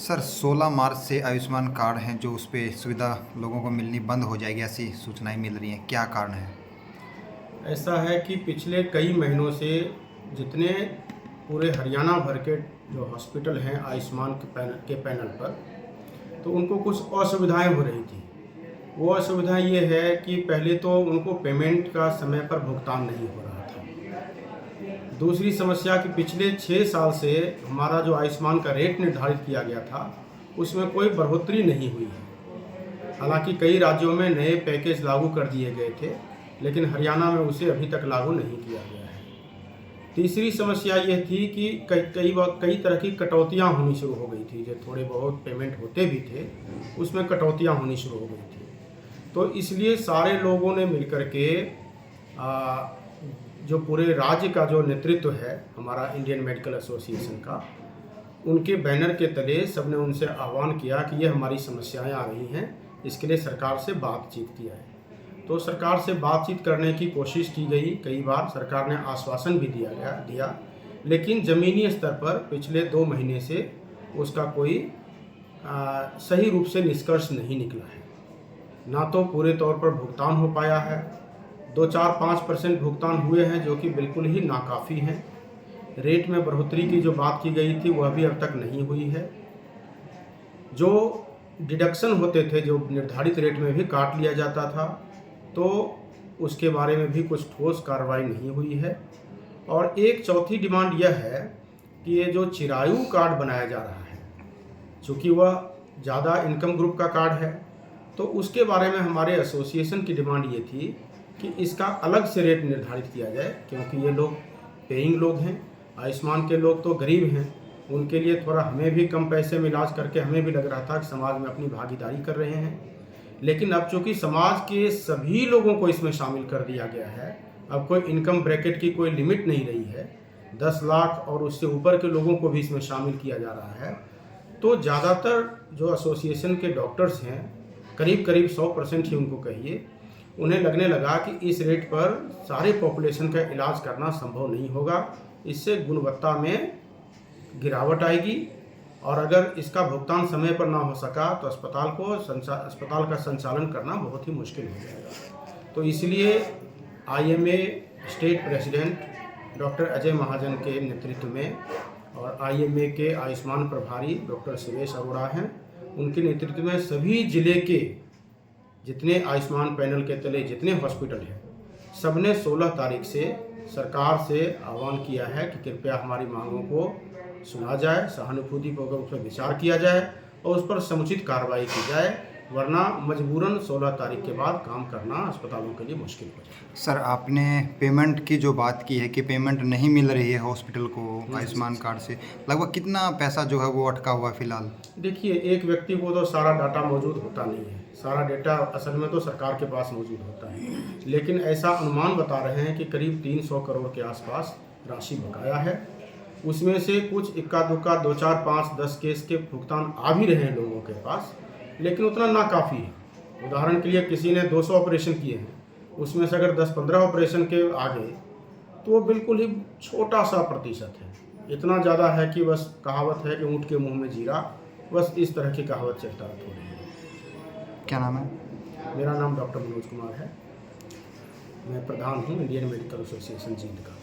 Sir 16 मार्च से Ayushman card हैं जो उस पे सुविधा लोगों को मिलनी बंद हो जाएगी, ऐसी सूचनाएं मिल रही हैं, क्या कारण है? ऐसा है कि पिछले कई महीनों से जितने पूरे हरियाणा भर के जो हॉस्पिटल हैं आयुष्मान के पैनल पर, तो उनको कुछ असुविधाएं हो रही थी। वो असुविधाएं ये है कि पहले तो उनको पेमेंट का समय पर भुगतान नहीं हो रहा था। दूसरी समस्या कि पिछले 6 साल से हमारा जो आयुष्मान का रेट निर्धारित किया गया था, उसमें कोई बढ़ोतरी नहीं हुई है। हालांकि कई राज्यों में नए पैकेज लागू कर दिए गए थे, लेकिन हरियाणा में उसे अभी तक लागू नहीं किया गया है। तीसरी समस्या यह थी कि कई तरह की कटौतियां होनी शुरू हो गई थी। जो थोड़े बहुत पेमेंट होते भी थे, उसमें कटौतियां होनी शुरू हो गई थी। तो इसलिए सारे लोगों ने मिलकर के जो पूरे राज्य का जो नेतृत्व है हमारा इंडियन मेडिकल एसोसिएशन का, उनके बैनर के तले सबने उनसे आह्वान किया कि ये हमारी समस्याएं आ रही हैं, इसके लिए सरकार से बातचीत किया है। तो सरकार से बातचीत करने की कोशिश की गई, कई बार सरकार ने आश्वासन भी दिया, लेकिन ज़मीनी स्तर पर पिछले 2 महीने से उसका कोई सही रूप से निष्कर्ष नहीं निकला है। ना तो पूरे तौर पर भुगतान हो पाया है, 2-4-5% भुगतान हुए हैं जो कि बिल्कुल ही नाकाफ़ी हैं। रेट में बढ़ोतरी की जो बात की गई थी वह भी अब तक नहीं हुई है। जो डिडक्शन होते थे, जो निर्धारित रेट में भी काट लिया जाता था, तो उसके बारे में भी कुछ ठोस कार्रवाई नहीं हुई है। और एक चौथी डिमांड यह है कि ये जो चिरायु कार्ड बनाया जा रहा है, चूँकि वह ज़्यादा इनकम ग्रुप का कार्ड है, तो उसके बारे में हमारे एसोसिएशन की डिमांड ये थी कि इसका अलग से रेट निर्धारित किया जाए, क्योंकि ये लोग पेइंग लोग हैं। आयुष्मान के लोग तो गरीब हैं, उनके लिए थोड़ा हमें भी कम पैसे में इलाज करके हमें भी लग रहा था कि समाज में अपनी भागीदारी कर रहे हैं। लेकिन अब चूँकि समाज के सभी लोगों को इसमें शामिल कर दिया गया है, अब कोई इनकम ब्रैकेट की कोई लिमिट नहीं रही है, 10 लाख और उससे ऊपर के लोगों को भी इसमें शामिल किया जा रहा है। तो ज़्यादातर जो एसोसिएशन के डॉक्टर्स हैं, करीब 100% ही उनको कहिए, उन्हें लगने लगा कि इस रेट पर सारे पॉपुलेशन का इलाज करना संभव नहीं होगा। इससे गुणवत्ता में गिरावट आएगी, और अगर इसका भुगतान समय पर ना हो सका तो अस्पताल का संचालन करना बहुत ही मुश्किल हो जाएगा। तो इसलिए IMA state president doctor Ajay Mahajan के नेतृत्व में और आईएमए के आयुष्मान प्रभारी डॉक्टर सुरेश अरोड़ा हैं, उनके नेतृत्व में सभी जिले के जितने आयुष्मान पैनल के तले जितने हॉस्पिटल हैं, सबने 16 तारीख से सरकार से आह्वान किया है कि कृपया हमारी मांगों को सुना जाए, सहानुभूतिपूर्वक उस पर विचार किया जाए और उस पर समुचित कार्रवाई की जाए, वरना मजबूरन 16 तारीख के बाद काम करना अस्पतालों के लिए मुश्किल हो जाएगा। सर आपने पेमेंट की जो बात की है कि पेमेंट नहीं मिल रही है हॉस्पिटल को आयुष्मान कार्ड से, लगभग कितना पैसा जो है वो अटका हुआ है फिलहाल? देखिए, एक व्यक्ति को तो सारा डाटा मौजूद होता नहीं है, सारा डेटा असल में तो सरकार के पास मौजूद होता है, लेकिन ऐसा अनुमान बता रहे हैं कि करीब 300 करोड़ के आसपास राशि बकाया है। उसमें से कुछ इक्का दुक्का 2, 4, 5, 10 केस के भुगतान आ भी रहे हैं लोगों के पास, लेकिन उतना नाकाफ़ी है। उदाहरण के लिए किसी ने 200 ऑपरेशन किए हैं, उसमें से अगर 10-15 ऑपरेशन के आ गए तो वो बिल्कुल ही छोटा सा प्रतिशत है। इतना ज़्यादा है कि बस कहावत है कि ऊँट के मुंह में जीरा, बस इस तरह की कहावत चलता हो रही है। क्या नाम है? मेरा नाम डॉक्टर मनोज कुमार है, मैं प्रधान हूँ इंडियन मेडिकल एसोसिएशन जींद का।